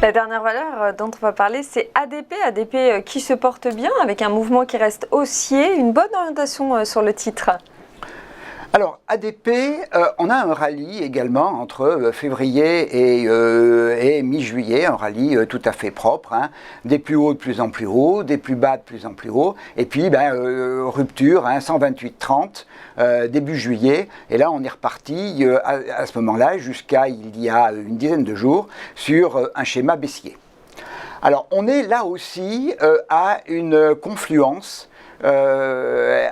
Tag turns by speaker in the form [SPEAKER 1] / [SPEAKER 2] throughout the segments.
[SPEAKER 1] La dernière valeur dont on va parler, c'est ADP. ADP qui se porte bien avec un mouvement qui reste haussier, une bonne orientation sur le titre.
[SPEAKER 2] Alors, ADP, on a un rallye également entre février et mi-juillet, un rallye tout à fait propre, hein, des plus hauts de plus en plus hauts, des plus bas de plus en plus hauts, et puis rupture, hein, 128,30 début juillet, et là on est reparti à ce moment-là jusqu'à il y a une dizaine de jours sur un schéma baissier. Alors, on est là aussi à une confluence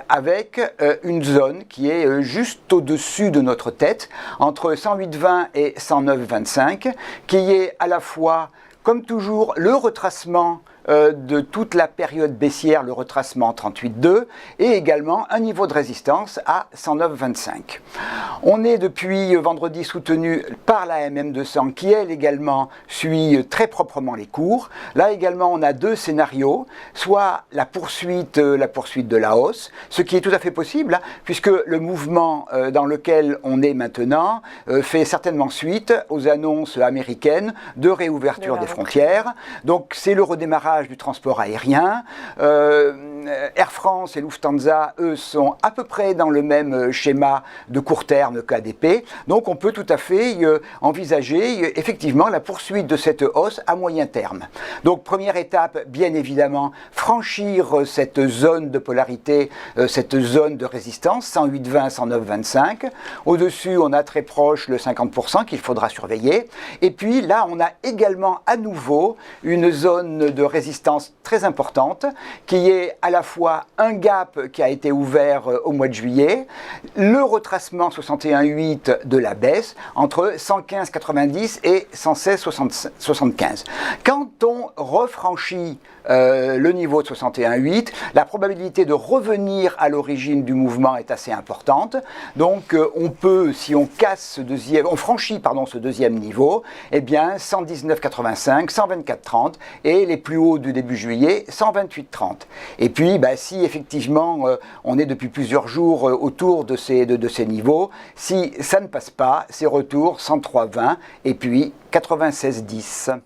[SPEAKER 2] avec une zone qui est juste au-dessus de notre tête, entre 108,20 et 109,25, qui est à la fois, comme toujours, le retracement de toute la période baissière, le retracement 38,2, et également un niveau de résistance à 109,25. On est depuis vendredi soutenu par la MM200 qui, elle également, suit très proprement les cours. Là également, on a deux scénarios, soit la poursuite de la hausse, ce qui est tout à fait possible, hein, puisque le mouvement dans lequel on est maintenant fait certainement suite aux annonces américaines de réouverture des frontières. Donc c'est le redémarrage du transport aérien. Air France et Lufthansa, eux, sont à peu près dans le même schéma de court terme qu'ADP. Donc on peut tout à fait envisager effectivement la poursuite de cette hausse à moyen terme. Donc première étape, bien évidemment, franchir cette zone de polarité, cette zone de résistance, 108,20, 109,25. Au-dessus, on a très proche le 50% qu'il faudra surveiller. Et puis là, on a également à nouveau une zone de résistance très importante qui est à la fois un gap qui a été ouvert au mois de juillet, le retracement 61,8 de la baisse entre 115,90 et 116,75. Quand on refranchit le niveau de 61,8, la probabilité de revenir à l'origine du mouvement est assez importante. Donc on peut, si on casse on franchit ce deuxième niveau, eh bien 119,85, 124,30 et les plus hauts du début juillet, 128,30. Et puis si effectivement on est depuis plusieurs jours autour de ces niveaux, si ça ne passe pas, c'est retour 103,20 et puis 96,10.